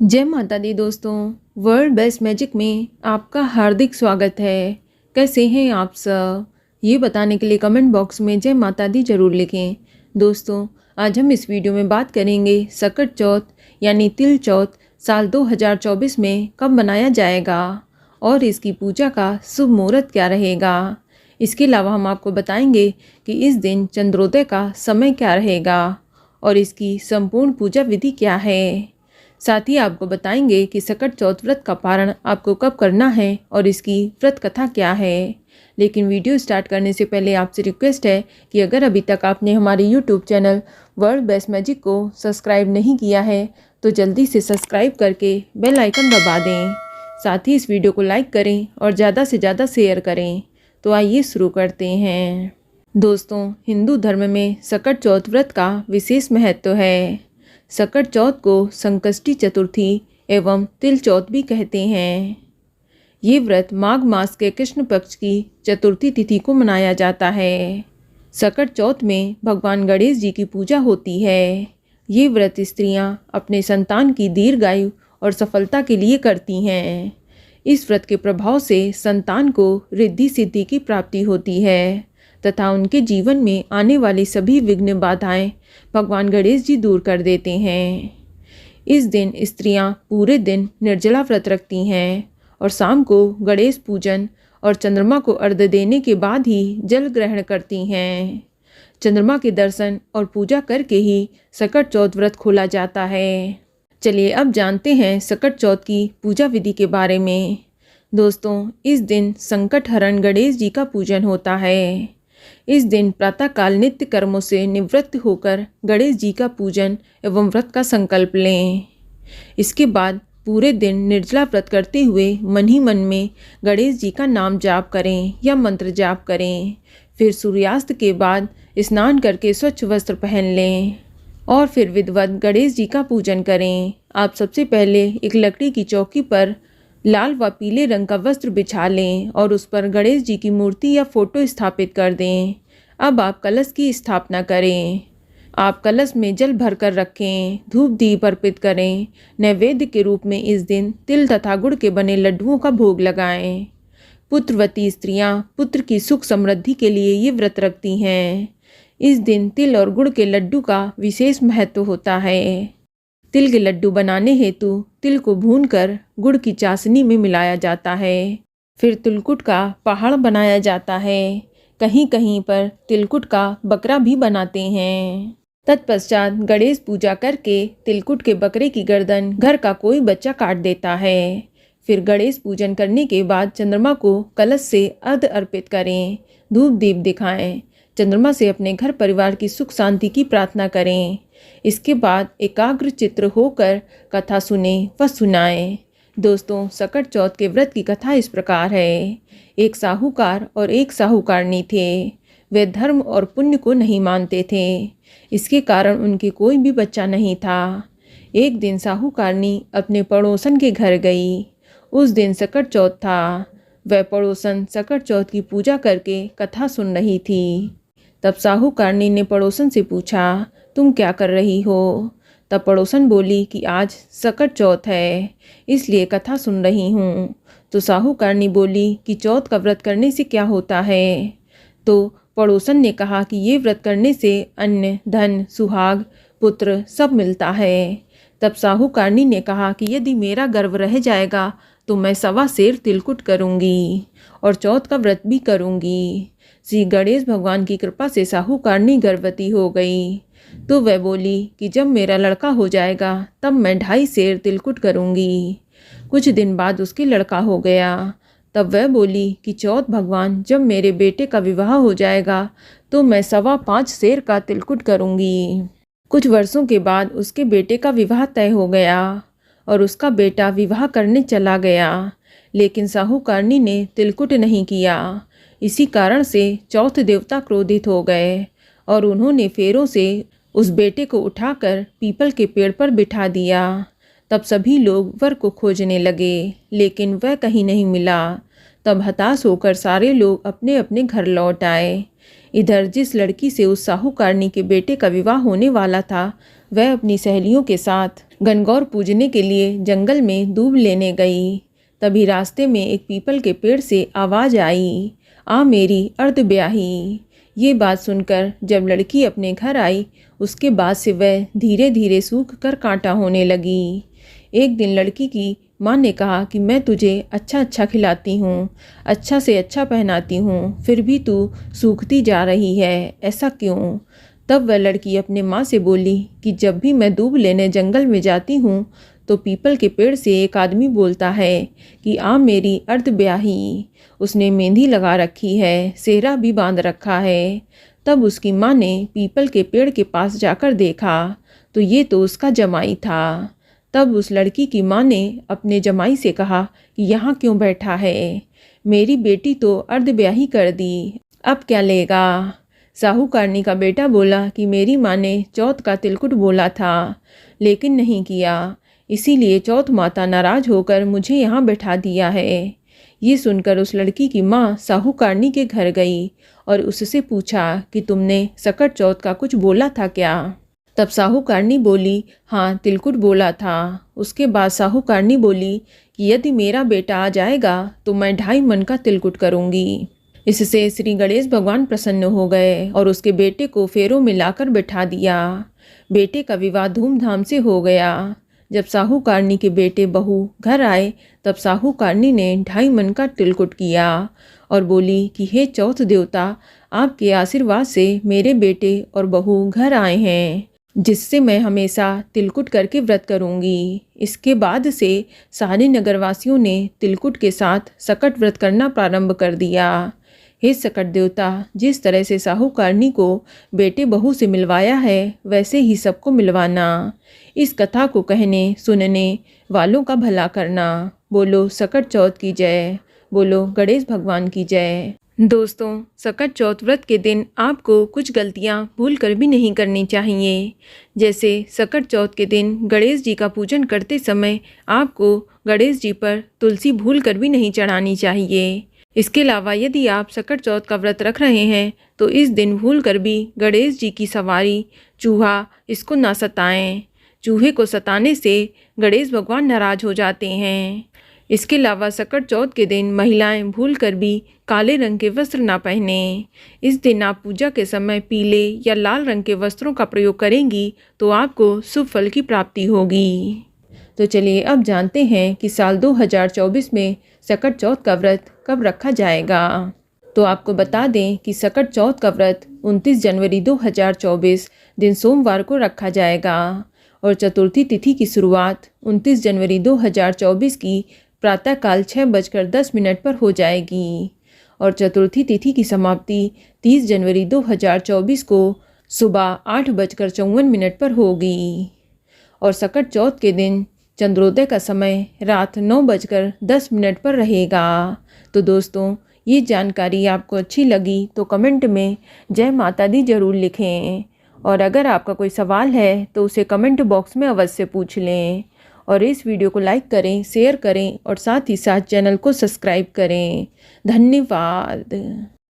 जय माता दी दोस्तों। वर्ल्ड बेस्ट मैजिक में आपका हार्दिक स्वागत है। कैसे हैं आप सब, ये बताने के लिए कमेंट बॉक्स में जय माता दी ज़रूर लिखें। दोस्तों, आज हम इस वीडियो में बात करेंगे सकट चौथ यानी तिल चौथ साल 2024 में कब मनाया जाएगा और इसकी पूजा का शुभ मुहूर्त क्या रहेगा। इसके अलावा हम आपको बताएंगे कि इस दिन चंद्रोदय का समय क्या रहेगा और इसकी संपूर्ण पूजा विधि क्या है। साथ ही आपको बताएंगे कि सकट चौथ व्रत का पारण आपको कब करना है और इसकी व्रत कथा क्या है। लेकिन वीडियो स्टार्ट करने से पहले आपसे रिक्वेस्ट है कि अगर अभी तक आपने हमारे YouTube channel world best magic को सब्सक्राइब नहीं किया है तो जल्दी से सब्सक्राइब करके बेल आइकन दबा दें। साथ ही इस वीडियो को लाइक करें और ज़्यादा से ज़्यादा शेयर करें। तो आइए शुरू करते हैं। दोस्तों, हिंदू धर्म में सकट चौथ व्रत का विशेष महत्व है। सकट चौथ को संकष्टी चतुर्थी एवं तिल चौथ भी कहते हैं। ये व्रत माघ मास के कृष्ण पक्ष की चतुर्थी तिथि को मनाया जाता है। सकट चौथ में भगवान गणेश जी की पूजा होती है। ये व्रत स्त्रियां अपने संतान की दीर्घायु और सफलता के लिए करती हैं। इस व्रत के प्रभाव से संतान को रिद्धि सिद्धि की प्राप्ति होती है तथा उनके जीवन में आने वाली सभी विघ्न बाधाएं भगवान गणेश जी दूर कर देते हैं। इस दिन स्त्रियां पूरे दिन निर्जला व्रत रखती हैं और शाम को गणेश पूजन और चंद्रमा को अर्घ्य देने के बाद ही जल ग्रहण करती हैं। चंद्रमा के दर्शन और पूजा करके ही सकट चौथ व्रत खोला जाता है। चलिए अब जानते हैं सकट चौथ की पूजा विधि के बारे में। दोस्तों, इस दिन संकट हरण गणेश जी का पूजन होता है। इस दिन प्रातःकाल नित्य कर्मों से निवृत्त होकर गणेश जी का पूजन एवं व्रत का संकल्प लें। इसके बाद पूरे दिन निर्जला व्रत करते हुए मन ही मन में गणेश जी का नाम जाप करें या मंत्र जाप करें। फिर सूर्यास्त के बाद स्नान करके स्वच्छ वस्त्र पहन लें और फिर विधिवत गणेश जी का पूजन करें। आप सबसे पहले एक लकड़ी की चौकी पर लाल व पीले रंग का वस्त्र बिछा लें और उस पर गणेश जी की मूर्ति या फोटो स्थापित कर दें। अब आप कलश की स्थापना करें। आप कलश में जल भरकर रखें, धूप दीप अर्पित करें। नैवेद्य के रूप में इस दिन तिल तथा गुड़ के बने लड्डुओं का भोग लगाएं। पुत्रवती स्त्रियां पुत्र की सुख समृद्धि के लिए ये व्रत रखती हैं। इस दिन तिल और गुड़ के लड्डू का विशेष महत्व होता है। तिल के लड्डू बनाने हेतु तिल को भूनकर गुड़ की चाशनी में मिलाया जाता है। फिर तिलकुट का पहाड़ बनाया जाता है। कहीं कहीं पर तिलकुट का बकरा भी बनाते हैं। तत्पश्चात गणेश पूजा करके तिलकुट के बकरे की गर्दन घर का कोई बच्चा काट देता है। फिर गणेश पूजन करने के बाद चंद्रमा को कलश से अर्घ्य अर्पित करें, धूप दीप दिखाएं। चंद्रमा से अपने घर परिवार की सुख शांति की प्रार्थना करें। इसके बाद एकाग्र चित्र होकर कथा सुने व सुनाएं। दोस्तों, सकट चौथ के व्रत की कथा इस प्रकार है। एक साहूकार और एक साहूकारनी थे। वे धर्म और पुण्य को नहीं मानते थे। इसके कारण उनके कोई भी बच्चा नहीं था। एक दिन साहूकारनी अपने पड़ोसन के घर गई। उस दिन सकट चौथ था। वह पड़ोसन सकट चौथ की पूजा करके कथा सुन रही थी। तब साहूकारनी ने पड़ोसन से पूछा, तुम क्या कर रही हो? तब पड़ोसन बोली कि आज सकट चौथ है, इसलिए कथा सुन रही हूँ। तो साहूकारनी बोली कि चौथ का व्रत करने से क्या होता है? तो पड़ोसन ने कहा कि ये व्रत करने से अन्न, धन, सुहाग, पुत्र सब मिलता है। तब साहूकारनी ने कहा कि यदि मेरा गर्व रह जाएगा तो मैं 1.25 सेर तिलकुट करूँगी और चौथ का व्रत भी करूँगी। श्री गणेश भगवान की कृपा से साहूकारनी गर्भवती हो गई। तो वह बोली कि जब मेरा लड़का हो जाएगा तब मैं 2.5 सेर तिलकुट करूँगी। कुछ दिन बाद उसके लड़का हो गया। तब वह बोली कि चौथ भगवान, जब मेरे बेटे का विवाह हो जाएगा तो मैं 5.25 सेर का तिलकुट करूँगी। कुछ वर्षों के बाद उसके बेटे का विवाह तय हो गया और उसका बेटा विवाह करने चला गया। लेकिन साहूकारनी ने तिलकुट नहीं किया। इसी कारण से चौथ देवता क्रोधित हो गए और उन्होंने फेरों से उस बेटे को उठाकर पीपल के पेड़ पर बिठा दिया। तब सभी लोग वर को खोजने लगे, लेकिन वह कहीं नहीं मिला। तब हताश होकर सारे लोग अपने अपने घर लौट आए। इधर जिस लड़की से उस साहूकारनी के बेटे का विवाह होने वाला था, वह अपनी सहेलियों के साथ गणगौर पूजने के लिए जंगल में दूब लेने गई। तभी रास्ते में एक पीपल के पेड़ से आवाज़ आई, आ मेरी अर्धब्याही। ये बात सुनकर जब लड़की अपने घर आई, उसके बाद से वह धीरे धीरे सूख कर कांटा होने लगी। एक दिन लड़की की माँ ने कहा कि मैं तुझे अच्छा अच्छा खिलाती हूँ, अच्छा से अच्छा पहनाती हूँ, फिर भी तू सूखती जा रही है, ऐसा क्यों? तब वह लड़की अपने माँ से बोली कि जब भी मैं दूब लेने जंगल में जाती हूँ तो पीपल के पेड़ से एक आदमी बोलता है कि आ मेरी अर्धब्याही। उसने मेहंदी लगा रखी है, सेहरा भी बांध रखा है। तब उसकी माँ ने पीपल के पेड़ के पास जाकर देखा तो ये तो उसका जमाई था। तब उस लड़की की माँ ने अपने जमाई से कहा कि यहाँ क्यों बैठा है? मेरी बेटी तो अर्धब्याही कर दी, अब क्या लेगा? साहूकारनी का बेटा बोला कि मेरी माँ ने चौथ का तिलकुट बोला था, लेकिन नहीं किया, इसीलिए चौथ माता नाराज होकर मुझे यहाँ बैठा दिया है। ये सुनकर उस लड़की की माँ साहूकारनी के घर गई और उससे पूछा कि तुमने सकट चौथ का कुछ बोला था क्या? तब साहूकारनी बोली, हाँ तिलकुट बोला था। उसके बाद साहूकारनी बोली कि यदि मेरा बेटा आ जाएगा तो मैं 2.5 मन का तिलकुट करूँगी। इससे श्री गणेश भगवान प्रसन्न हो गए और उसके बेटे को फेरों में लाकर बैठा दिया। बेटे का विवाह धूमधाम से हो गया। जब साहूकारनी के बेटे बहू घर आए तब साहूकारनी ने 2.5 मन का तिलकुट किया और बोली कि हे चौथ देवता, आपके आशीर्वाद से मेरे बेटे और बहू घर आए हैं, जिससे मैं हमेशा तिलकुट करके व्रत करूंगी। इसके बाद से सारे नगरवासियों ने तिलकुट के साथ सकट व्रत करना प्रारंभ कर दिया। हे सकट देवता, जिस तरह से साहूकारनी को बेटे बहू से मिलवाया है वैसे ही सबको मिलवाना। इस कथा को कहने सुनने वालों का भला करना। बोलो सकट चौथ की जय, बोलो गणेश भगवान की जय। दोस्तों, सकट चौथ व्रत के दिन आपको कुछ गलतियां भूल कर भी नहीं करनी चाहिए। जैसे सकट चौथ के दिन गणेश जी का पूजन करते समय आपको गणेश जी पर तुलसी भूल कर भी नहीं चढ़ानी चाहिए। इसके अलावा यदि आप सकट चौथ का व्रत रख रहे हैं तो इस दिन भूल कर भी गणेश जी की सवारी चूहा इसको ना सताएं। चूहे को सताने से गणेश भगवान नाराज हो जाते हैं। इसके अलावा सकट चौथ के दिन महिलाएं भूल कर भी काले रंग के वस्त्र ना पहने। इस दिन आप पूजा के समय पीले या लाल रंग के वस्त्रों का प्रयोग करेंगी तो आपको शुभ फल की प्राप्ति होगी। तो चलिए अब जानते हैं कि साल 2024 में सकट चौथ का व्रत कब रखा जाएगा। तो आपको बता दें कि सकट चौथ का व्रत 29 जनवरी 2024 दिन सोमवार को रखा जाएगा और चतुर्थी तिथि की शुरुआत 29 जनवरी 2024 की प्रातःकाल 6:10 पर हो जाएगी और चतुर्थी तिथि की समाप्ति 30 जनवरी 2024 को सुबह 8:54 पर होगी और सकट चौथ के दिन चंद्रोदय का समय रात 9:10 पर रहेगा। तो दोस्तों, ये जानकारी आपको अच्छी लगी तो कमेंट में जय माता दी ज़रूर लिखें और अगर आपका कोई सवाल है तो उसे कमेंट बॉक्स में अवश्य पूछ लें और इस वीडियो को लाइक करें, शेयर करें और साथ ही साथ चैनल को सब्सक्राइब करें। धन्यवाद।